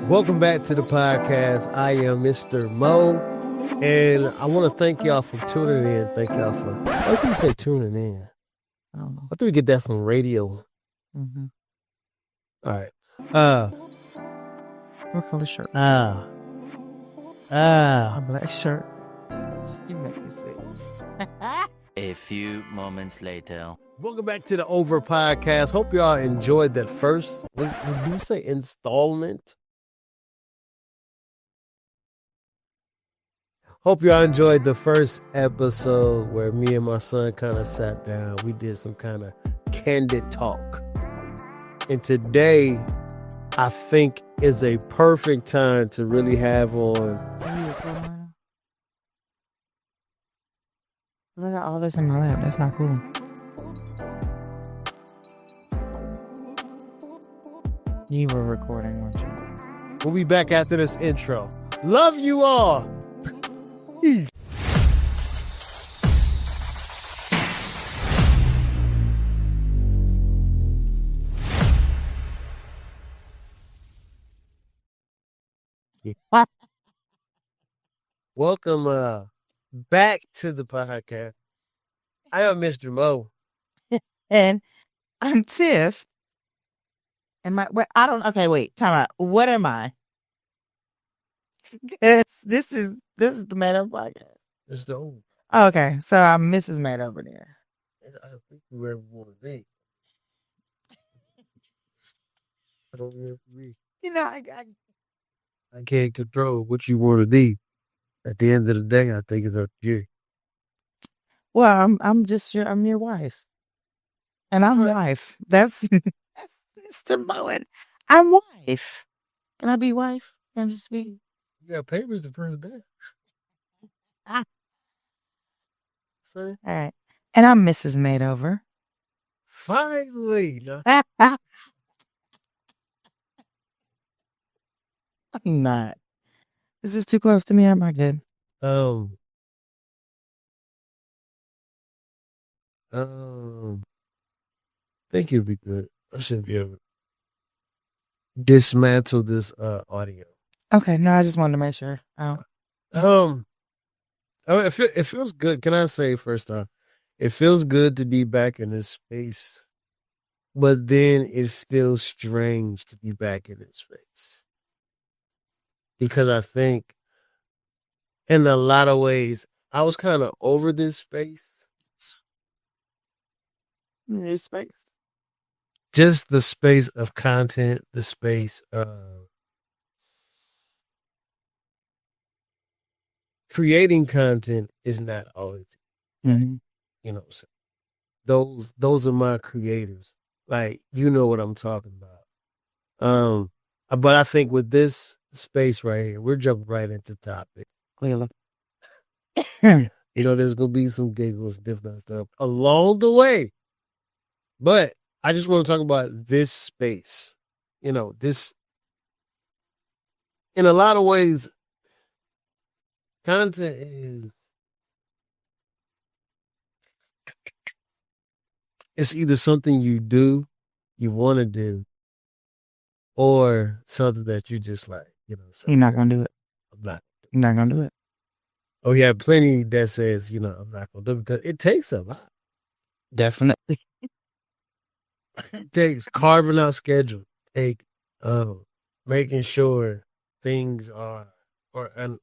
Welcome back to the podcast. I am Mr. Mo, and I want to thank y'all for tuning in. Thank y'all for, why do you say tuning in? I don't know. I think we get that from radio. Mm-hmm. All right. What color shirt? A black shirt. You make me sick. A few moments later. Welcome back to the Over Podcast. Hope y'all enjoyed that first, did you say installment? Hope y'all enjoyed the first episode where me and my son kind of sat down. We did some kind of candid talk. And today, I think is a perfect time to really have on. Look at all this in my lap. That's not cool. You were recording, weren't you? We'll be back after this intro. Love you all. Welcome back to the podcast. I am Mr. Mo. And I'm Tiff. Wait, time out. What am I? This is the Made Up podcast. It's the old. Oh, okay, so I'm Mrs. Made Over there. I think where we want to be. I don't want to be. You know, I can't control what you want to be. At the end of the day, I think it's up to you. Well, I'm your wife, and I'm wife. That's Mr. Bowen. I'm wife. Can I be wife? Can I just be? You got papers to prove that. Sorry. All right, and I'm Mrs. Madeover. Finally. I'm not. Is this too close to me? Am I good? Think you'll be good. I should be able to dismantle this audio. Okay, no, I just wanted to make sure. It feels good. Can I say first off, it feels good to be back in this space, but then it feels strange to be back in this space. Because I think in a lot of ways, I was kind of over this space. This space. Just the space of content, the space of creating content is not always, Mm-hmm. you know, those are my creators. Like, you know what I'm talking about. But I think with this space right here, we're jumping right into topic. Clearly. You know, there's going to be some giggles, different stuff along the way. But I just want to talk about this space. You know, this, in a lot of ways, content is, it's either something you want to do, or something that you just like, you know. You're not going to do it. I'm not. You're not going to do it. Oh, yeah, plenty that says, you know, I'm not going to do it because it takes a lot. Definitely. It takes carving out schedule, making sure things are,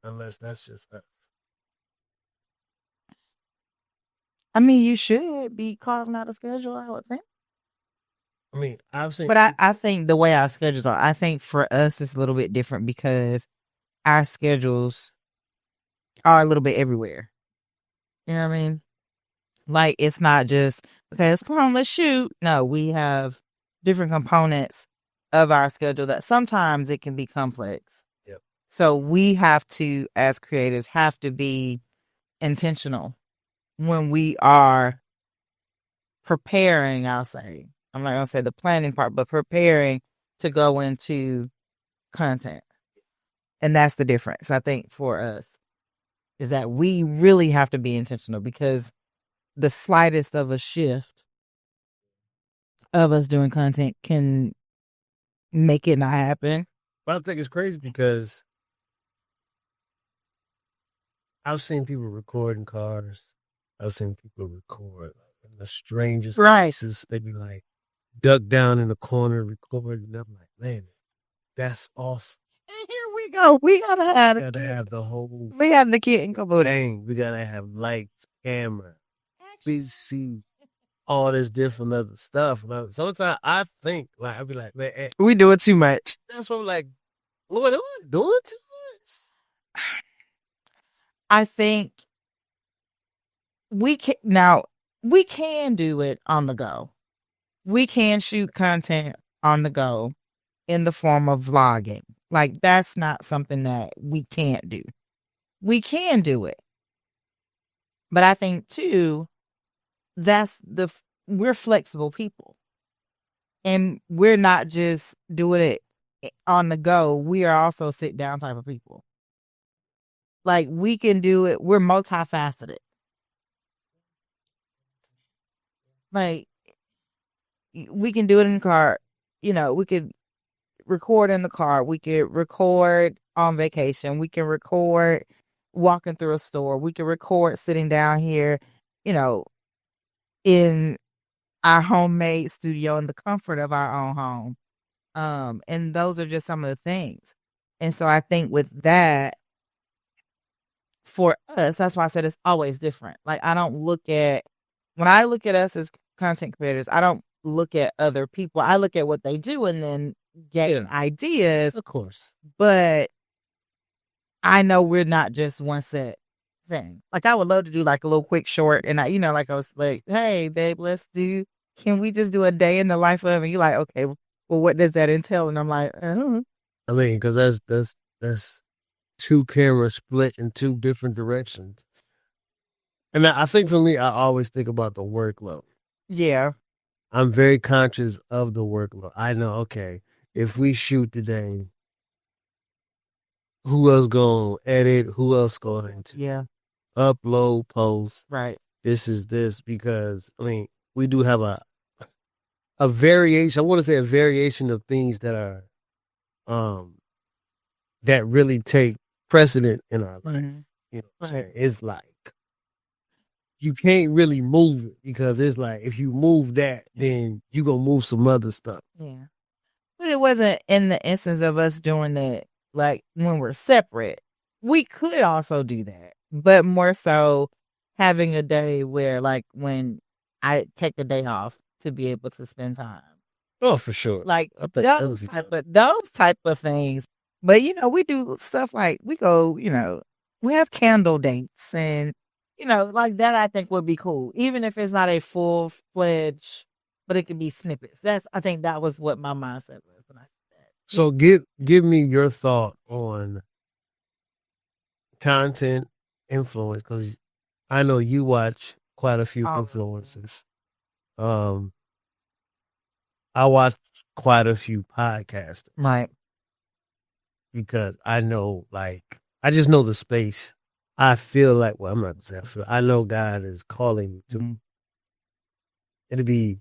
unless that's just us. I mean, you should be carving out a schedule, I would think. I mean, I've seen. But I think the way our schedules are, I think for us it's a little bit different because our schedules are a little bit everywhere. You know what I mean? Like, it's not just, okay, let's come on, let's shoot. No, we have different components of our schedule that sometimes it can be complex. Yep. So we have to, as creators, have to be intentional when we are preparing, I'll say. I'm not going to say the planning part, but preparing to go into content. And that's the difference, I think, for us, is that we really have to be intentional because the slightest of a shift of us doing content can make it not happen. But I think it's crazy because I've seen people record in cars. I've seen people record like, in the strangest places. They be like duck down in the corner recording. And I'm like, man, that's awesome. And here we go. We gotta have the whole we got the kid and caboodle. thing. We gotta have lights, camera. We see all this different other stuff. But sometimes I think like I'd be like, man, We do it too much. that's what I'm like, Lord, am I doing too much? I think we can do it on the go. We can shoot content on the go in the form of vlogging. Like that's not something that we can't do. We can do it. But I think too, we're flexible people. And we're not just doing it on the go. We are also sit down type of people. Like we can do it. We're multifaceted. Like we can do it in the car. You know, we could record in the car. We could record on vacation. We can record walking through a store. We can record sitting down here, you know, in our homemade studio in the comfort of our own home. And those are just some of the things. And so I think with that, for us, that's why I said it's always different. Like when I look at us as content creators, I don't look at other people. I look at what they do and then get ideas. Of course. But I know we're not just one set thing. Like I would love to do like a little quick short and I was like, hey babe, can we just do a day in the life of, and you're like, okay, well what does that entail? And I'm like, I don't know. I mean, because that's two cameras split in two different directions. And I think for me, I always think about the workload. Yeah. I'm very conscious of the workload. I know, okay, if we shoot today, who else going to edit? Who else going to upload, post? Right. This is this because, I mean, we do have a variation. I want to say a variation of things that are, that really take precedent in our life. Mm-hmm. You know what I'm saying? It's like, you can't really move it because it's like, if you move that, then you going to move some other stuff. Yeah. But it wasn't in the instance of us doing it, like when we're separate. We could also do that, but more so having a day where like when I take a day off to be able to spend time. Oh, for sure. Like those type of things. But, we do stuff like we go, we have candle dates and, like that I think would be cool. Even if it's not a full-fledged, but it could be snippets. I think that was what my mindset was when I said that. So give me your thought on content influence, because I know you watch quite a few influencers. I watch quite a few podcasters. Right. Because I know, like, I just know the space. I feel like, well, I'm not saying I know God is calling me to. Mm-hmm. It'd be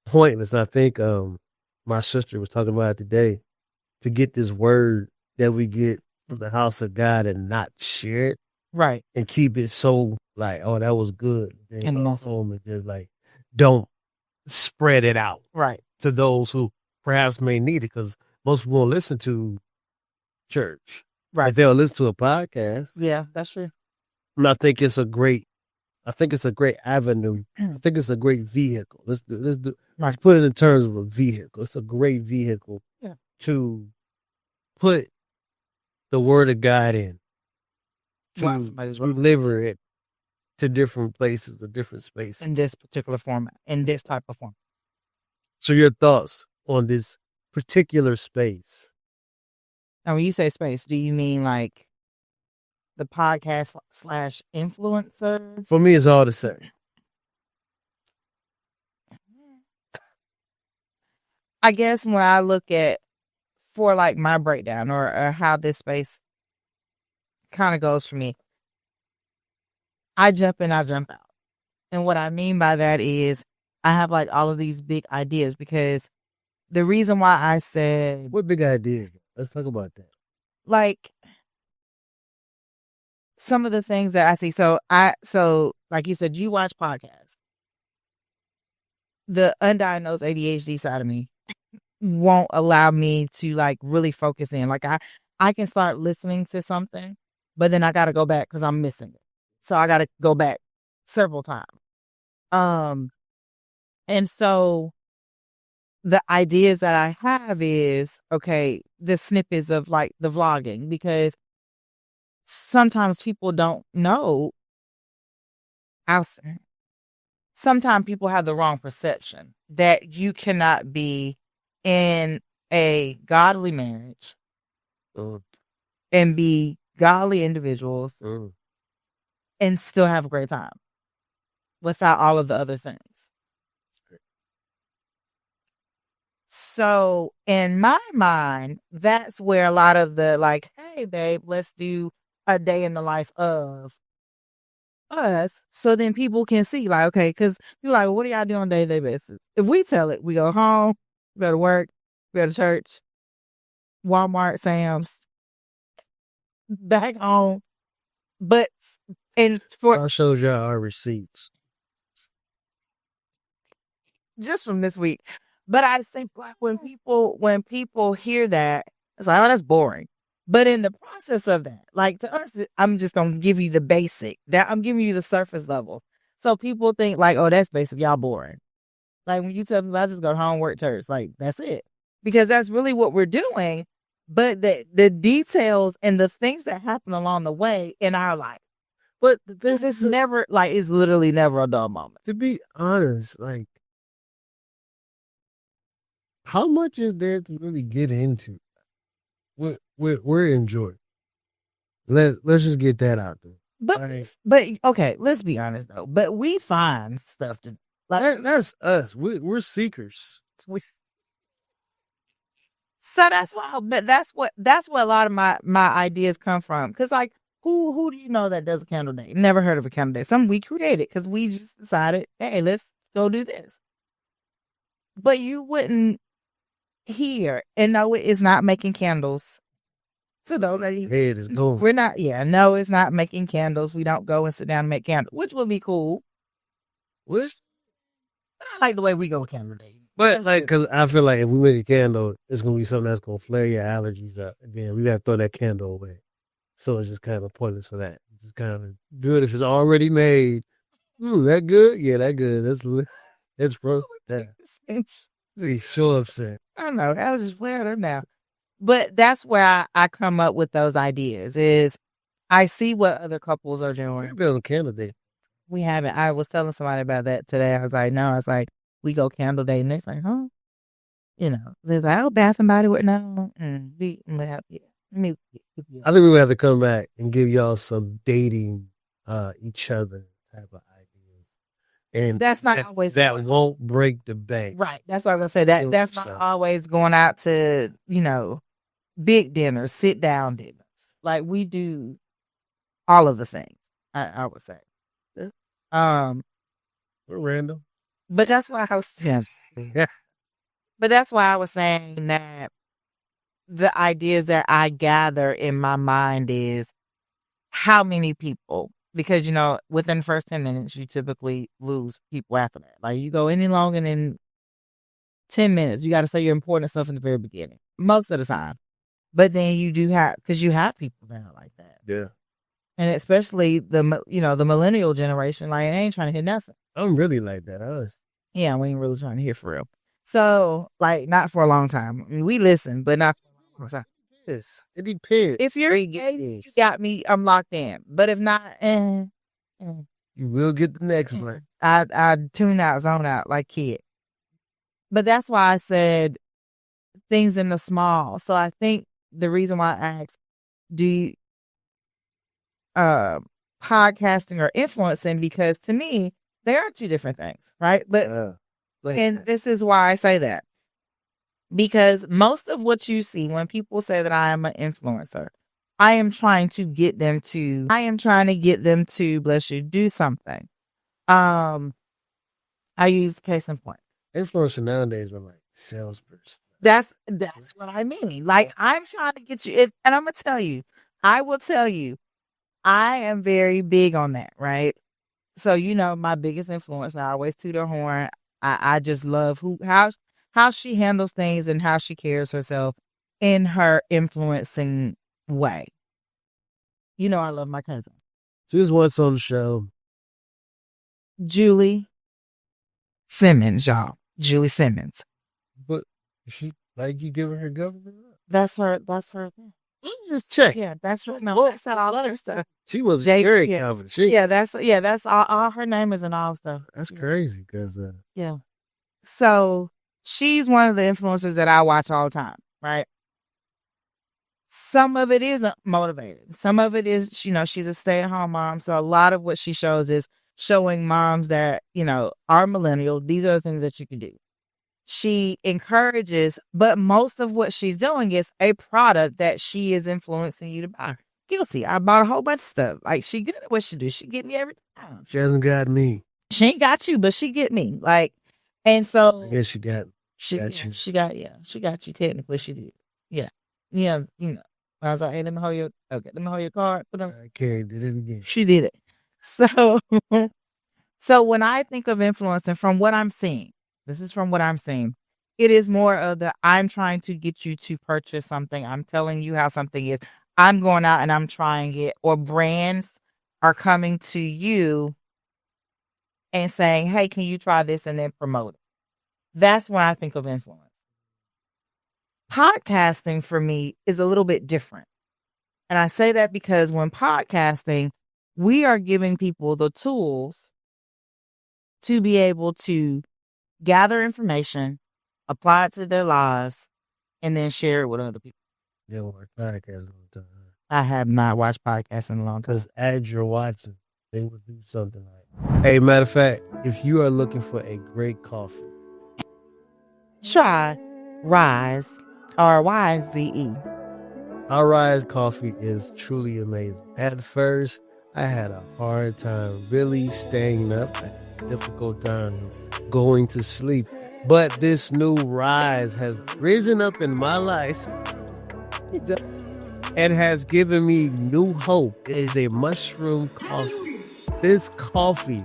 pointless. And I think my sister was talking about it today, to get this word that we get from the house of God and not share it. Right. And keep it so like, oh, that was good. And home and just like, don't spread it out. Right. To those who perhaps may need it, because most people won't listen to church. Right. If they'll listen to a podcast. Yeah, that's true. And I think it's a great avenue. I think it's a great vehicle. Let's put it in terms of a vehicle. It's a great vehicle to put the word of God in. To deliver it to different places or different spaces. In this particular format, in this type of format. So your thoughts on this particular space? Now, when you say space, do you mean like the podcast / influencer? For me, it's all the same. I guess when I look at, for like my breakdown or how this space kind of goes for me, I jump in, I jump out. And what I mean by that is I have like all of these big ideas, because the reason why I said... What big ideas? Let's talk about that. Like some of the things that I see. So like you said, you watch podcasts. The undiagnosed ADHD side of me won't allow me to like really focus in. Like I can start listening to something, but then I got to go back because I'm missing it. So I got to go back several times. And so the ideas that I have is, okay, the snippets of like the vlogging, because sometimes people don't know. Sometimes people have the wrong perception that you cannot be in a godly marriage and be godly individuals and still have a great time without all of the other things. So in my mind, that's where a lot of the like, hey babe, let's do a day in the life of us. So then people can see like, okay, because you're like, well, what do y'all do on a day-to-day basis? If we tell it, we go home, we go to work, we go to church, Walmart, Sam's, back home. But I showed y'all our receipts just from this week. But I think like when people hear that, it's like, oh, that's boring. But in the process of that, like to us, I'm just gonna give you the basic. That I'm giving you the surface level. So people think like, oh, that's basic, y'all boring. Like when you tell people I just go home, work, church, like that's it. Because that's really what we're doing. But the details and the things that happen along the way in our life. But this is never like it's literally never a dull moment. To be honest, like how much is there to really get into? We're enjoying. Let's just get that out there. But okay, let's be honest though. But we find stuff to like. That's us. We're seekers. So that's why. But that's where a lot of my ideas come from. Because like, who do you know that does a candle day? Never heard of a candle day. Some we created because we just decided, hey, let's go do this. But you wouldn't hear and know it's not making candles. So those that head is going. We're not. Yeah, no, it's not making candles. We don't go and sit down and make candles, which would be cool. What? But I like the way we go candle day. But like, because I feel like if we make a candle, it's gonna be something that's gonna flare your allergies up. Again, we gotta throw that candle away. So it's just kind of pointless for that. It's just kind of good if it's already made. That good? Yeah, that good. That's for that. He's so upset. I don't know. I was just flaring them now. But that's where I come up with those ideas. Is I see what other couples are doing. We're building candle day. We haven't. I was telling somebody about that today. I was like, no. I was like, we go candle day, and they're like, huh? You know, they're like, oh, Bath and Body Works. No, yeah. I think we would have to come back and give y'all some dating each other type of ideas, and that's not always that won't break the bank. Right. That's what I was gonna say. That's not always going out to big dinners, sit down dinners. Like we do all of the things. I would say. We're random. But that's why I was But that's why I was saying that the ideas that I gather in my mind is how many people, because within the first 10 minutes you typically lose people after that. Like you go any longer than 10 minutes, you got to say your important stuff in the very beginning most of the time. But then you do have, because you have people that are like that. Yeah. And especially the millennial generation, like they ain't trying to hear nothing. I'm really like that. Yeah, we ain't really trying to hear for real. So, like, not for a long time. I mean, we listen, but not for a long time. Yes, it depends. If you're engaged, you got me, I'm locked in. But if not, you will get the next one. I tune out, zone out like kid. But that's why I said things in the small. So I think the reason why I asked, do you podcasting or influencing, because to me they are two different things, right? But and this is why I say that, because most of what you see when people say that I am an influencer, I am trying to get them to bless you, do something. I use case in point. Influencer nowadays are like salesperson. That's what I mean. Like, I'm trying to get you, and I'm gonna tell you, I will tell you, I am very big on that, right? So my biggest influence. I always toot her horn. I just love how she handles things and how she carries herself in her influencing way. I love my cousin, Just what's on the show. Julie Simmons, y'all. Julie Simmons. But she like you giving her government up. That's her. That's her thing. Just check. Yeah, that's her. No, that's not all other stuff. She was Jake, very yeah. confident. That's all her name is and all stuff. That's crazy because Yeah. So she's one of the influencers that I watch all the time, right? Some of it is motivated. Some of it is, she's a stay-at-home mom. So a lot of what she shows is showing moms that, are millennial. These are the things that you can do. She encourages, but most of what she's doing is a product that she is influencing you to buy. Guilty. I bought a whole bunch of stuff. Like, she good at what she do. She get me every time. she hasn't got me. She ain't got you, but she get me. Like, and so I guess she got you. She got you. Technically, she did. Yeah. I was like, hey, let me hold your card. Put on. Carrie did it again. She did it. So, so when I think of influencing, from what I'm seeing, this is from what I'm seeing, it is more of the, I'm trying to get you to purchase something. I'm telling you how something is. I'm going out and I'm trying it, or brands are coming to you and saying, hey, can you try this, and then promote it. That's when I think of influence. Podcasting for me is a little bit different. And I say that because when podcasting, we are giving people the tools to be able to gather information, apply it to their lives, and then share it with other people. You haven't watched podcasts in a long time. I have not watched podcasts in a long time. Because as you're watching, they would do something like, hey, matter of fact, if you are looking for a great coffee, try Rise, RYZE. Our Rise coffee is truly amazing. At first, I had a hard time really staying up. I had a difficult time going to sleep. But this new Rise has risen up in my life and has given me new hope. It is a mushroom coffee. This coffee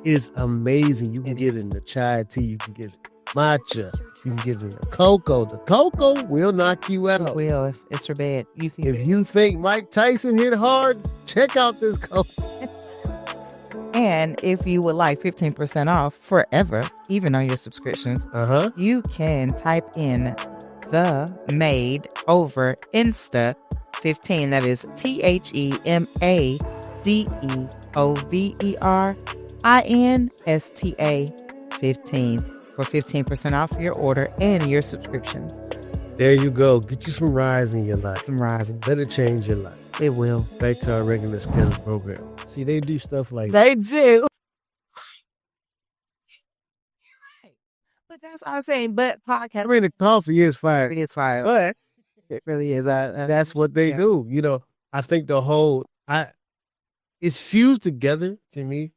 is amazing. You can get it in the chai tea. You can get it in matcha. You can get it in the cocoa. The cocoa will knock you out. It will if it's for bed. If you think Mike Tyson hit hard, check out this coffee. And if you would like 15% off forever, even on your subscriptions, you can type in the Made over Insta 15. That is THEMADEOVERINSTA 15 for 15% off your order and your subscriptions. There you go. Get you some Rise in your life. Some Rising. Let it change your life. It will. Back to our regular schedule program. See, they do stuff like They do. But that's what I'm saying. But podcast. I mean, the coffee is fire. It is fire. But it really is. That's what they do. I think it's fused together to me,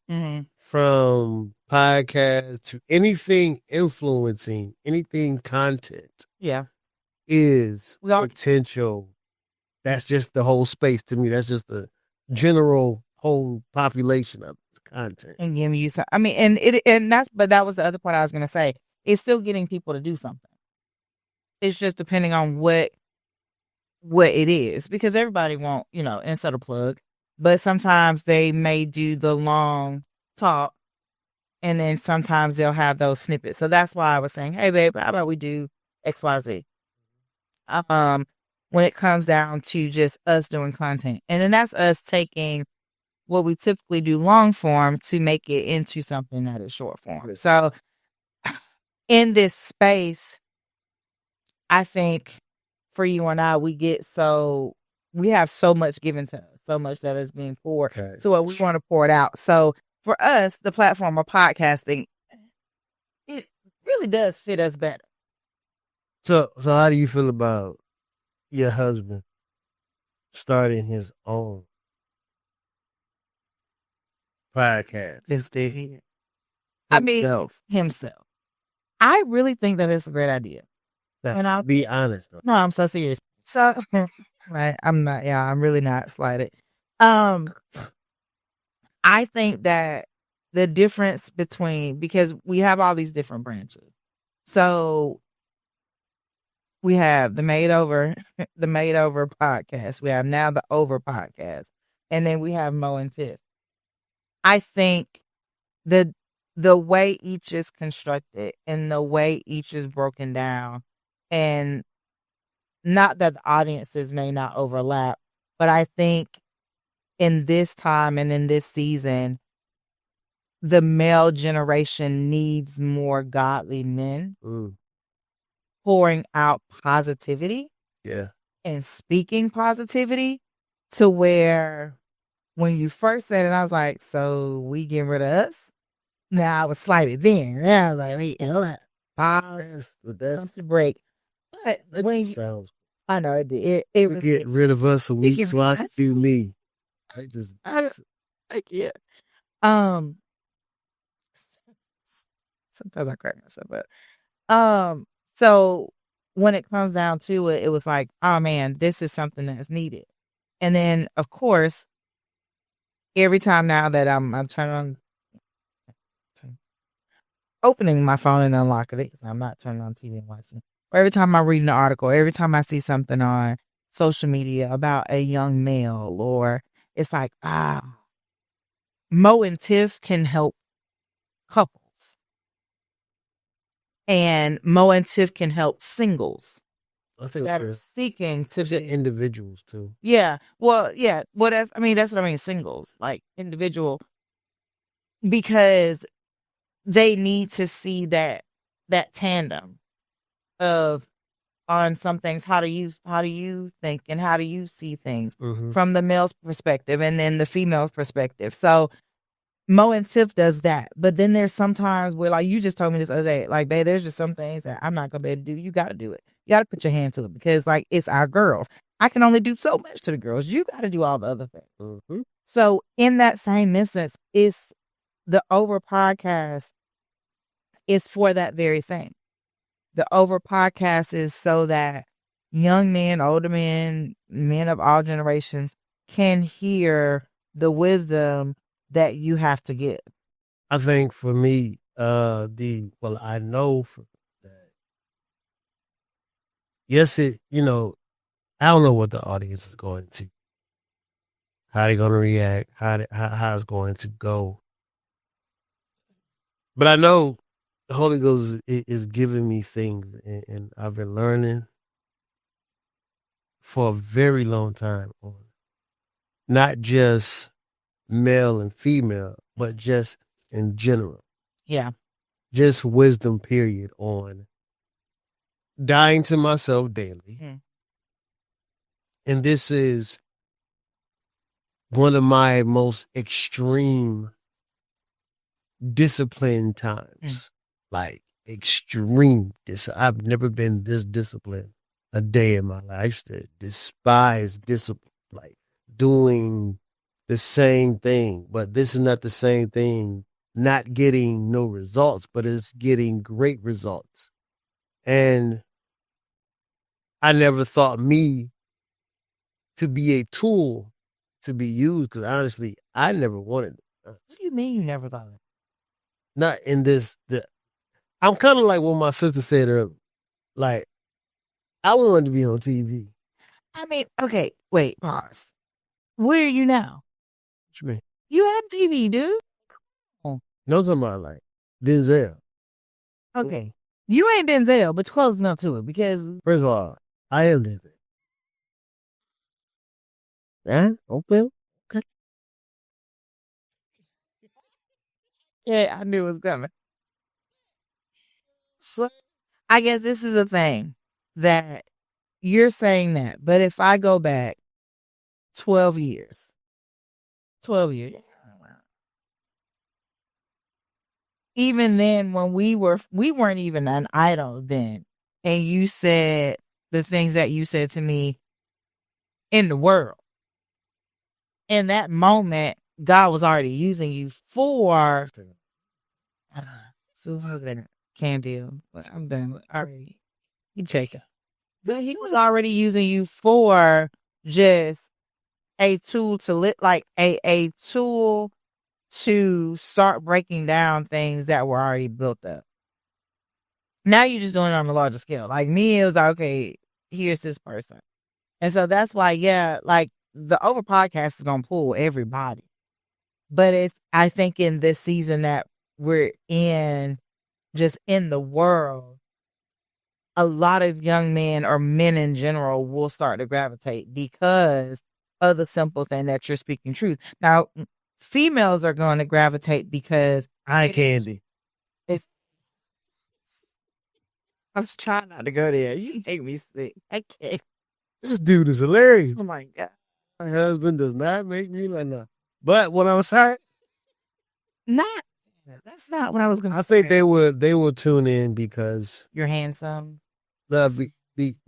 from podcast to anything influencing, anything content. Yeah. Is potential. That's just the whole space to me. That's just the general whole population of content. And giving you some, but that was the other part I was going to say. It's still getting people to do something. It's just depending on what it is, because everybody won't, insert a plug, but sometimes they may do the long talk, and then sometimes they'll have those snippets. So that's why I was saying, hey babe, how about we do XYZ? When it comes down to just us doing content, and then that's us taking what we typically do long form to make it into something that is short form. So in this space, I think for you and I, we have so much given to us, so much that is being poured. Okay. So we want to pour it out. So for us, the platform of podcasting, it really does fit us better. So how do you feel about your husband starting his own podcast? Himself. I really think that it's a great idea. And I'll be honest. Though. No, I'm so serious. So right, I'm not. Yeah, I'm really not slighted. Um, I think that the difference between because we have all these different branches. So we have the Made Over, the Made Over podcast. We have now the Over podcast, and then we have Mo and Tiff. I think the the way each is constructed and the way each is broken down, and not that the audiences may not overlap, but I think in this time and in this season, the male generation needs more godly men pouring out positivity and speaking positivity to where when you first said it, I was like, so we getting rid of us? Now I was slighted then. Yeah, I was like, wait, hold up. Pause. Something break. But that when just sounds. I know it did. It was get rid of us so we so I can do me. I just yeah. Sometimes I crack myself up. So when it comes down to it, it was like, oh man, this is something that's needed. And then of course, every time now that I'm turning on opening my phone and unlocking it, because I'm not turning on TV and watching it. Or every time I read an article, every time I see something on social media about a young male, or it's like, Mo and Tiff can help couples. And Mo and Tiff can help singles. I think that are seeking to be individuals too. Yeah. Well, yeah. Well, that's what I mean, singles, like individual, because they need to see that tandem of on some things. How do you think and how do you see things from the male's perspective and then the female perspective? So Mo and Tiff does that, but then there's sometimes where, like you just told me this other day, like, babe, there's just some things that I'm not gonna be able to do. You got to do it. You got to put your hand to it because, like, it's our girls. I can only do so much to the girls. You got to do all the other things. So in that same instance, it's the Over podcast is for that very thing. The Over podcast is so that young men, older men, men of all generations can hear the wisdom that you have to give. I think for me, I know for that. Yes, I don't know what the audience is going to, how they're going to react, how it's going to go. But I know the Holy Ghost is giving me things, and I've been learning for a very long time on not just male and female, but just in general. Yeah. Just wisdom, period, on dying to myself daily. And this is one of my most extreme disciplined times. Like extreme. I've never been this disciplined a day in my life. I used to despise discipline, like doing the same thing, but this is not the same thing. Not getting no results, but it's getting great results. And I never thought me to be a tool to be used, because honestly, I never wanted it. What do you mean you never thought of it? Not in this. I'm kind of like what my sister said earlier. Like, I wanted to be on TV. I mean, okay, wait, pause. Where are you now? What you mean? You have TV, dude. No, talking about like Denzel. Okay. You ain't Denzel, but you're close enough to it because. First of all, I am Denzel. Okay. Yeah, I knew it was coming. So I guess this is a thing that you're saying that, but if I go back 12 years, even then when we weren't even an idol then, and you said the things that you said to me in the world, in that moment, God was already using you for. So can deal, but I'm done already. You check it. But he was already using you for just a tool to like a tool to start breaking down things that were already built up. Now you're just doing it on a larger scale. Like me, it was like, okay, here's this person. And so that's why, yeah, like the over podcast is gonna pull everybody. But I think in this season that we're in, just in the world, a lot of young men or men in general will start to gravitate because of the simple thing that you're speaking truth. Now, females are going to gravitate because eye candy. It's. I was trying not to go there. You make me sick. I can't. This dude is hilarious. Oh my God. My husband does not make me like that. But what I was saying, that's not what I was going to say. I think they will tune in because you're handsome.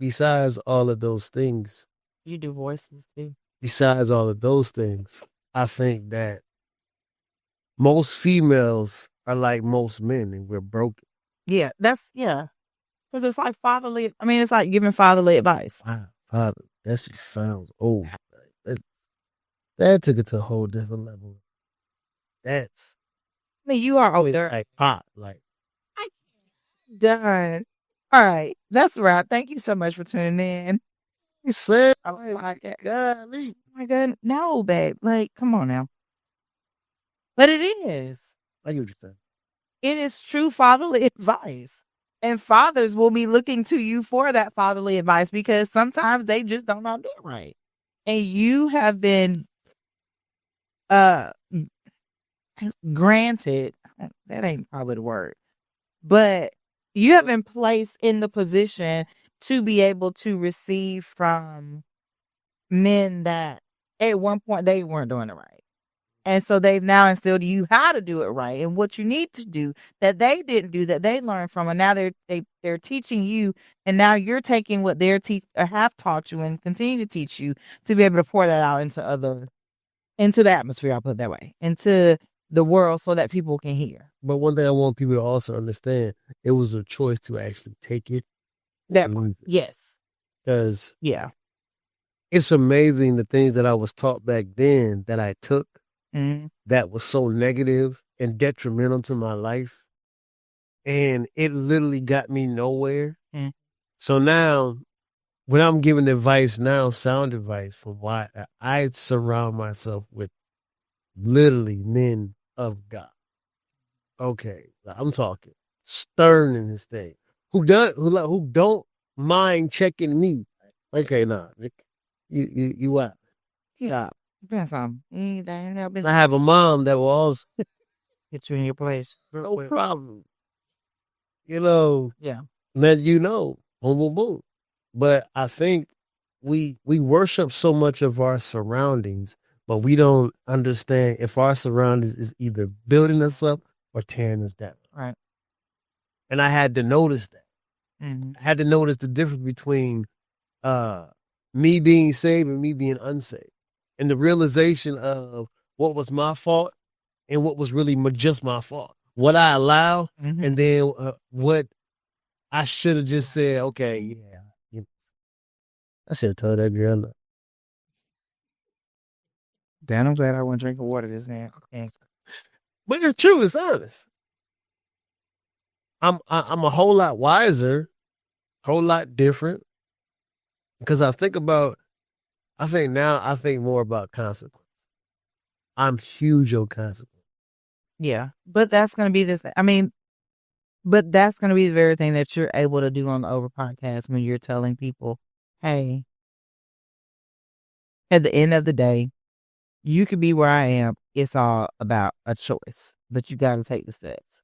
Besides all of those things, you do voices too. Besides all of those things, I think that most females are like most men, and we're broken. Yeah, because it's like fatherly. I mean, it's like giving fatherly advice. Wow, father, that just sounds old. That took it to a whole different level. I mean, you are older. Like pop, like I'm done. All right, that's right. Thank you so much for tuning in. You said, oh my God, no, babe. Like, come on now. But it is. I get what you're saying. It is true fatherly advice. And fathers will be looking to you for that fatherly advice because sometimes they just don't know how to do it right. And you have been granted, that ain't probably the word, but you have been placed in the position to be able to receive from men that at one point they weren't doing it right. And so they've now instilled you how to do it right and what you need to do that they didn't do, that they learned from. And now they're teaching you. And now you're taking what they're have taught you and continue to teach you to be able to pour that out into the atmosphere, I'll put it that way, into the world so that people can hear. But one thing I want people to also understand, it was a choice to actually take it. Yes. Because it's amazing the things that I was taught back then that I took. That was so negative and detrimental to my life. And it literally got me nowhere. So now, when I'm giving advice now, sound advice for why I surround myself with literally men of God. Okay, I'm talking stern in this thing. Who don't mind checking me. Okay, nah, you out. Stop. I have a mom that will also get you in your place. No problem. Let you know. Boom, boom, boom. But I think we worship so much of our surroundings, but we don't understand if our surroundings is either building us up or tearing us down. Right. And I had to notice that. I had to notice the difference between me being saved and me being unsaved. And the realization of what was my fault and what was really just my fault. What I allow and then what I should have just said, okay, yeah. I should have told that girl. Look. Dan, I'm glad I wasn't drinking water this man. But it's true, it's honest. I'm a whole lot wiser, whole lot different. Because I think more about consequence. I'm huge on consequence. Yeah. But that's going to be the thing. I mean, but that's going to be the very thing that you're able to do on the Over podcast when you're telling people, hey, at the end of the day, you could be where I am. It's all about a choice, but you got to take the steps.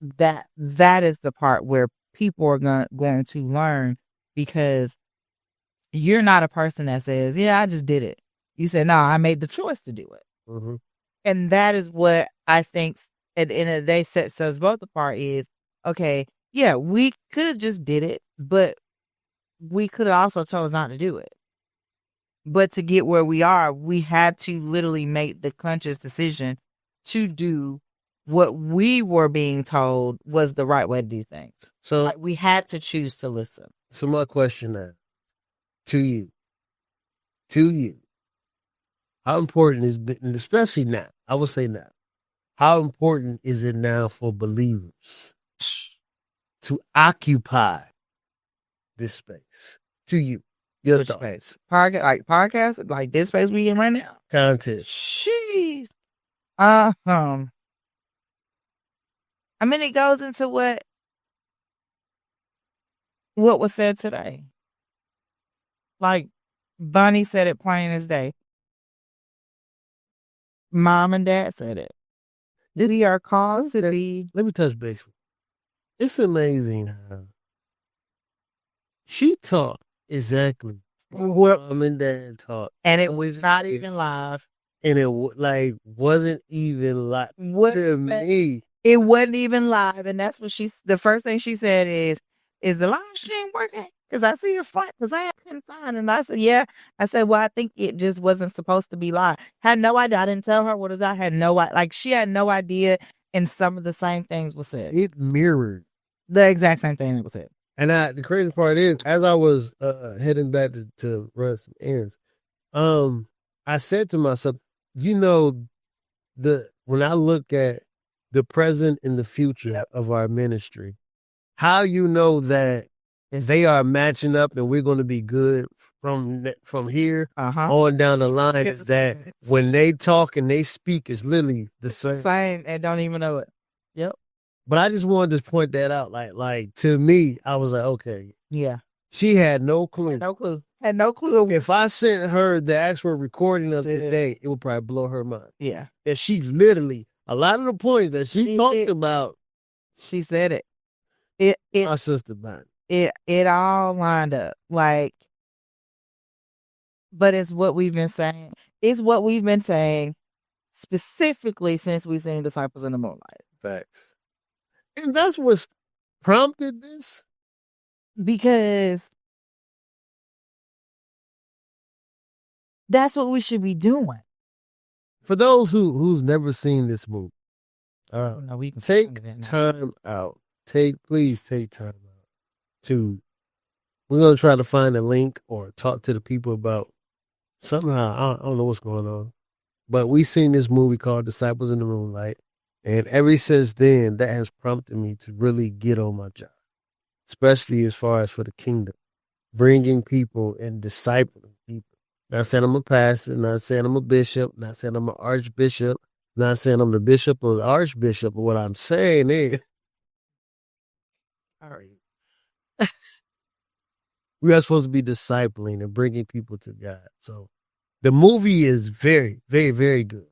That is the part where people are going to learn, because you're not a person that says, yeah, I just did it. You said, no, I made the choice to do it. Mm-hmm. And that is what I think at the end of the day sets us both apart is, okay, yeah, we could have just did it, but we could have also chose not to do it. But to get where we are, we had to literally make the conscious decision to do what we were being told was the right way to do things. So, Like we had to choose to listen. so my question now to you, how important is, and especially now, I would say now, how important is it now for believers to occupy this space? To you, your Which thoughts, space? Podcast, like this space we in right now. content. Jeez. I mean, it goes into what was said today. Like Bunny said it plain as day. Mom and Dad said it. We are called to be. Let me touch base. It's amazing how she taught exactly what mom and dad taught, And it was not even live. and it wasn't even like to me. It wasn't even live, and that's what the first thing she said is the live stream working? Because I see your front, because I couldn't find it. And I said, yeah. I said, well, I think it just wasn't supposed to be live. Had no idea. I didn't tell her what it was. I had no idea. Like, she had no idea, and some of the same things were said. It mirrored the exact same thing that was said. And the crazy part is, as I was heading back to run some errands, I said to myself, when I look at the present and the future of our ministry, how you know that they are matching up and we're going to be good from here on down the line is that when they talk and they speak, it's literally the same. Same, and don't even know it. Yep. But I just wanted to point that out. Like to me, I was like, okay. Yeah. She had no clue. No clue. Had no clue. If I sent her the actual recording of the day, it would probably blow her mind. Yeah. That she literally, a lot of the points that she talked about. She said it. My sister man. It all lined up. Like, but it's what we've been saying. It's what we've been saying specifically since we've seen Disciples in the Moonlight. Facts. And that's what prompted this. Because that's what we should be doing. For those who's never seen this movie, no, we can take time out. Please take time out we're going to try to find a link or talk to the people about somehow, I don't know what's going on, but we seen this movie called Disciples in the Moonlight. And ever since then, that has prompted me to really get on my job, especially as far as for the kingdom, bringing people and discipling people. Not saying I'm a pastor, not saying I'm a bishop, not saying I'm an archbishop, not saying I'm the bishop or the archbishop, but what I'm saying is, all right, we are supposed to be discipling and bringing people to God. So the movie is very, very, very good.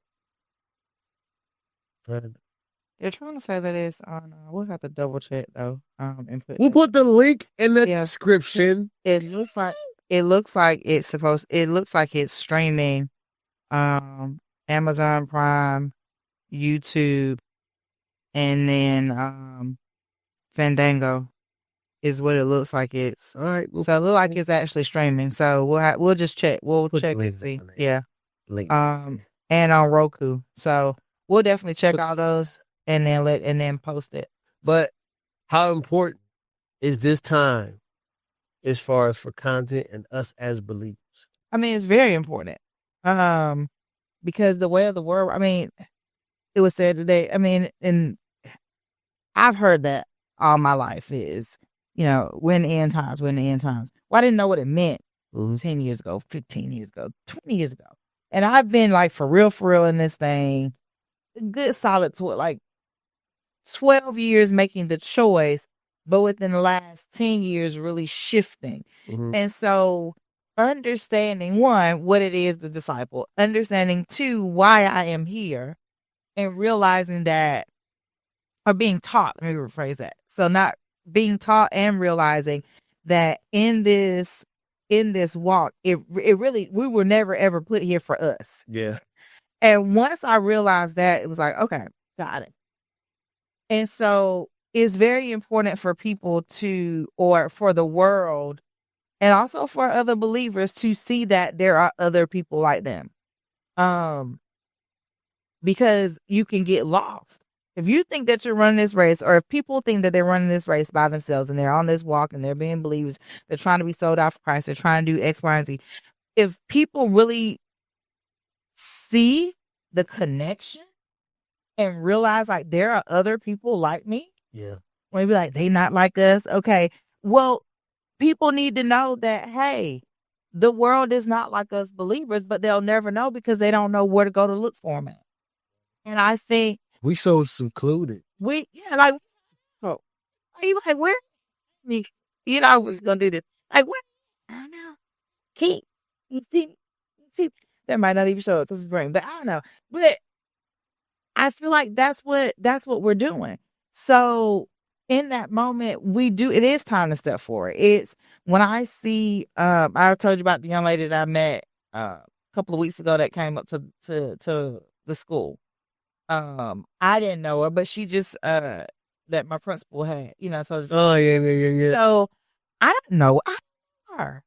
They're trying to say that it's on. We'll have to double check though. And we'll put the link in the description. It looks like it's supposed. It looks like it's streaming, Amazon Prime, YouTube, and then Fandango is what it looks like. It's all right. So it looks like it's actually streaming. So we'll just check. We'll check and see. Yeah. Link. And on Roku. So we'll definitely check all those and then post it. But how important is this time as far as for content and us as believers? I mean, it's very important. Because the way of the world, I mean, it was said today, I mean, and I've heard that all my life is, when the end times. Well, I didn't know what it meant 10 years ago, 15 years ago, 20 years ago. And I've been like for real in this thing, good solid to like 12 years making the choice, but within the last 10 years really shifting. And so understanding, one, what it is to disciple, understanding, two, why I am here, and realizing that, or being taught, let me rephrase that. So not being taught and realizing that in this walk, it really, we were never ever put here for us. Yeah. And once I realized that, it was like, okay, got it. And so it's very important for people or for the world, and also for other believers to see that there are other people like them. Because you can get lost. If you think that you're running this race, or if people think that they're running this race by themselves and they're on this walk and they're being believers, they're trying to be sold out for Christ, they're trying to do X, Y, and Z. If people really see the connection and realize like there are other people like me, Yeah. when be like, they not like us. Okay. Well, people need to know that, hey, the world is not like us believers, but they'll never know because they don't know where to go to look for them at. And I think We so secluded. like, oh, you like, where? You know, I was going to do this. Like, where? I don't know. Keep. You see, that might not even show it because it's brain, but I don't know. But I feel like that's what we're doing. So in that moment, it is time to step forward. It's when I see, I told you about the young lady that I met a couple of weeks ago that came up to the school. I didn't know her, but she just, that my principal had, so. Oh, yeah. So I don't know. I know her.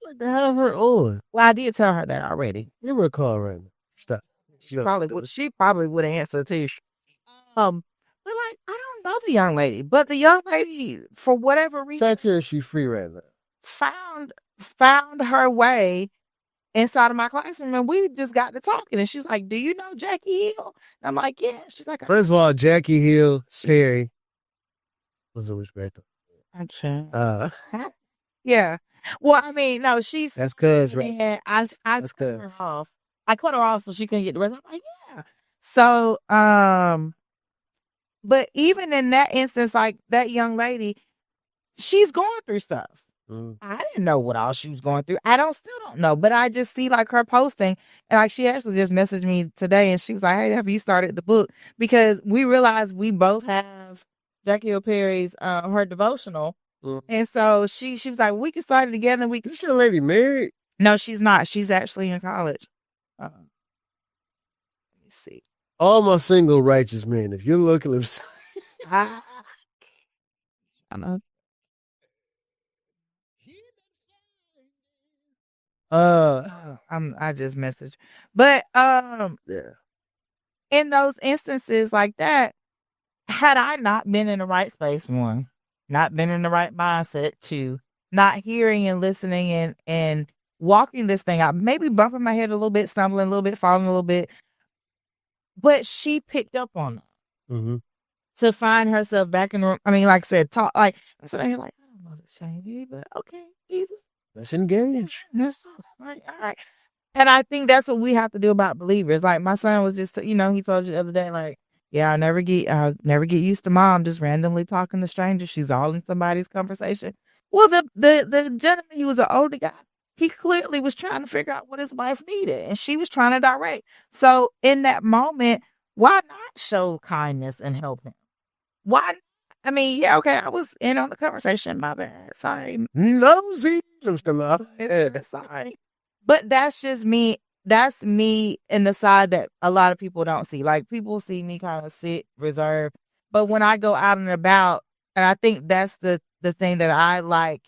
What the hell her on? Well, I did tell her that already. Give her a call right now. Stop. She probably would answer too. But like, I don't know the young lady, but the young lady, for whatever reason, Text her if she's free right now. found her way inside of my classroom, and we just got to talking. And she's like, "Do you know Jackie Hill?" And I'm like, "Yeah." She's like, First of all, Jackie Hill, Perry. What's the respect? Okay. Yeah. Well, I mean, no, she's That's cuz, right? I That's cut her cuz. off. I cut her off so she couldn't get the rest. I'm like, yeah. So, but even in that instance, like that young lady, she's going through stuff. I didn't know what all she was going through. Still don't know, but I just see like her posting, and like she actually just messaged me today, and she was like, "Hey, have you started the book?" Because we realized we both have Jackie Hill Perry's her devotional, and so she was like, "We can start it together." This young lady married? No, she's not. She's actually in college. Let me see. All my single righteous men. If you're looking I know. I just messaged. But yeah. in those instances like that, had I not been in the right space, one, not been in the right mindset, two, not hearing and listening and walking this thing out, maybe bumping my head a little bit, stumbling a little bit, falling a little bit, but she picked up on it to find herself back in the room. I mean, like I said, talk like I'm sitting here like, I don't know this Shane, but okay, Jesus. Let's engage. That's like, all right. And I think that's what we have to do about believers. Like my son was just, he told you the other day, like, yeah, I'll never get used to mom just randomly talking to strangers. She's all in somebody's conversation. Well, the gentleman, he was an older guy. He clearly was trying to figure out what his wife needed, and she was trying to direct. So in that moment, why not show kindness and help him? Why? I mean, yeah, okay, I was in on the conversation. My bad. Sorry. Nosy. Sorry. But that's just me. That's me in the side that a lot of people don't see. Like people see me kind of sit reserved. But when I go out and about, and I think that's the thing that I like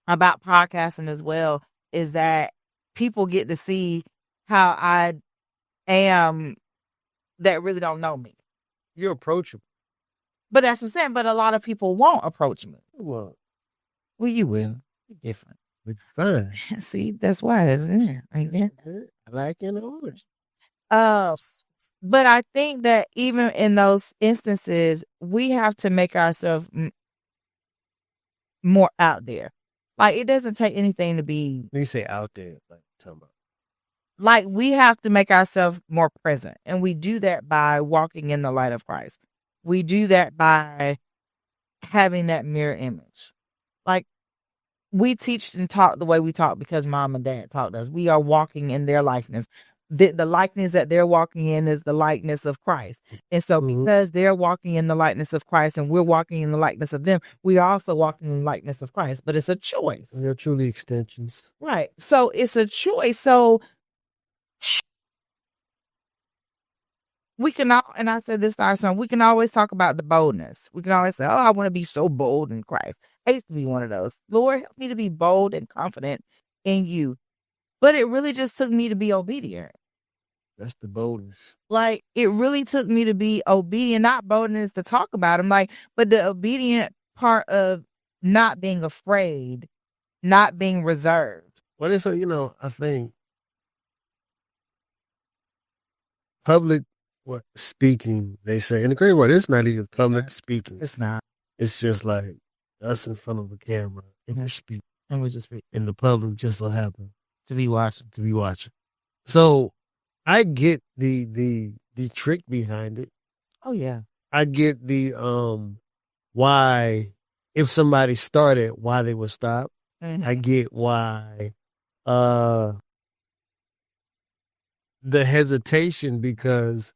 about podcasting as well, is that people get to see how I am that really don't know me. You're approachable. But that's what I'm saying. But a lot of people won't approach me. Well, you will. You're different. It's fun. See, that's why it's in there. I like it orange. But I think that even in those instances, we have to make ourselves more out there. Like it doesn't take anything to be. When you say out there, like talking about. Like we have to make ourselves more present, and we do that by walking in the light of Christ. We do that by having that mirror image. Like we teach and talk the way we talk because mom and dad taught us. We are walking in their likeness. The likeness that they're walking in is the likeness of Christ. And so because they're walking in the likeness of Christ and we're walking in the likeness of them, we are also walking in the likeness of Christ. But it's a choice. They're truly extensions. Right. So it's a choice. So we can all, and I said this to our son, we can always talk about the boldness. We can always say, oh, I want to be so bold in Christ. I used to be one of those. Lord, help me to be bold and confident in you. But it really just took me to be obedient. That's the boldness. Like, it really took me to be obedient, not boldness to talk about him, like, but the obedient part of not being afraid, not being reserved. Well, it's I think public speaking, they say, in the great word, it's not even public speaking. It's not. It's just like us in front of a camera and we're speaking. And we just speak And the public just so happen to be watching. to be watching. So I get the trick behind it. Oh, yeah. I get the why, if somebody started, why they would stop. Mhm. I get why the hesitation, because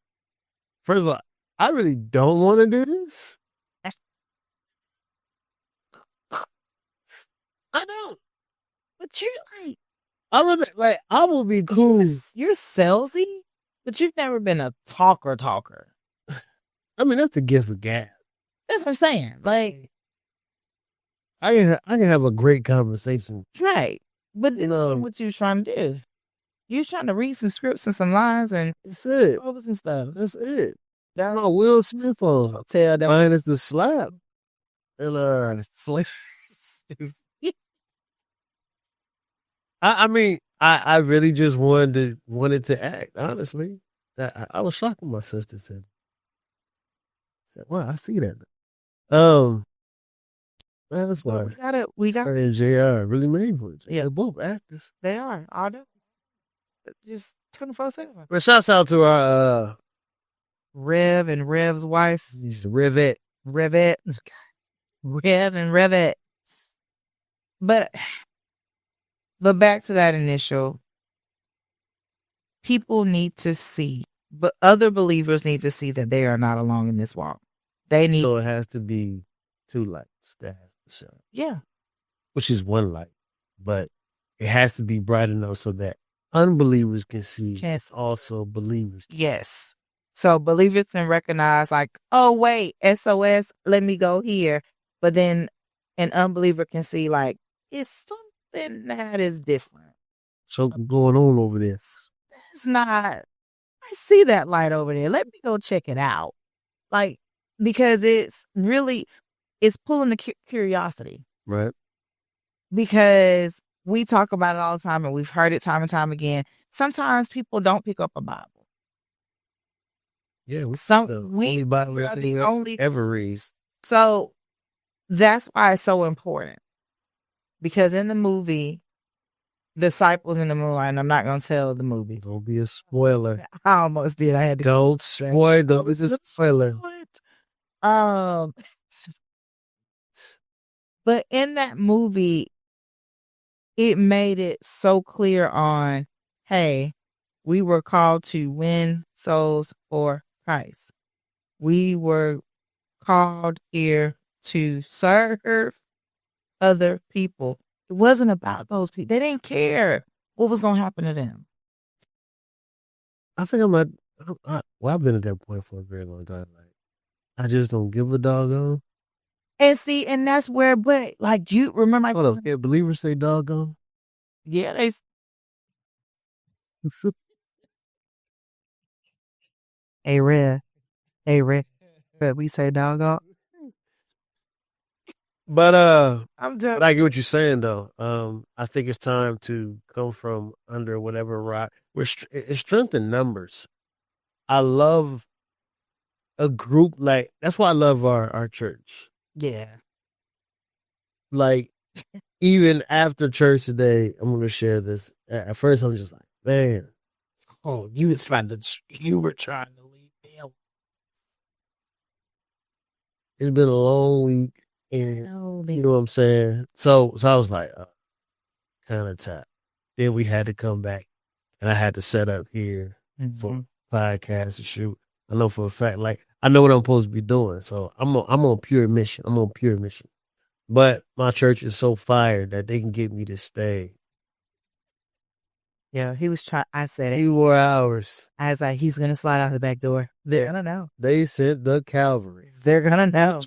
first of all, I really don't want to do this. I don't. But you're like, I rather I will be cool. you're salesy, but you've never been a talker. I mean, that's the gift of gab. That's what I'm saying. Like, I can have a great conversation. right. But it's not what you was trying to do. You was trying to read some scripts and some lines and That's it. over some stuff. That's it. That's my Will Smith on. Tell that Mine is the slap. And I mean, I really just wanted to act, honestly. I was shocked when my sister said, "Wow, I see that." That's why we got her and JR really made for it. Yeah. They're both actors. they are. All them. Just 24/7. But shouts out to our Rev and Rev's wife. Rivette. Rev and Revette. But back to that initial, people need to see, but other believers need to see that they are not alone in this walk. They need, So it has to be 2 lights that has to shine, yeah, which is 1 light, but it has to be bright enough so that unbelievers can see. Yes. Also believers. yes. So believers can recognize, like, oh wait, SOS, let me go here. But then an unbeliever can see, like, it's something that is different. Something going on over there. It's not, I see that light over there. Let me go check it out. Like, because it's pulling the curiosity. Right. Because we talk about it all the time and we've heard it time and time again. Sometimes people don't pick up a Bible. Yeah, We only Bible are the only ever read. So that's why it's so important. Because in the movie, Disciples in the Moonlight, and I'm not going to tell the movie. Don't be a spoiler. I almost did. I had to. Don't spoil the it's a spoiler. But in that movie, it made it so clear on, hey, we were called to win souls for Christ. We were called here to serve other people. It wasn't about those people. They didn't care what was going to happen to them. I think I've been at that point for a very long time. Like, I just don't give a doggone. And see, and that's where, but like, you remember, Hold up, yeah, believers say doggone? Yeah, they. Hey, Red. We say doggone. But I'm done. but I get what you're saying though. I think it's time to come from under whatever rock. It's strength in numbers. I love a group like that's why I love our church. Yeah. Like even after church today, I'm gonna share this. At first, I'm just like, man, Oh, you were trying to leave me alone. it's been a long week, and you know what I'm saying. So I was like, kind of tired. Then we had to come back, and I had to set up here for podcast to shoot. I know for a fact, like I know what I'm supposed to be doing, so I'm on pure mission. But my church is so fired that they can get me to stay. Yeah, he was trying. I said it. 8 more hours. I was like, he's gonna slide out the back door. They're gonna know. They sent the cavalry. They're gonna know.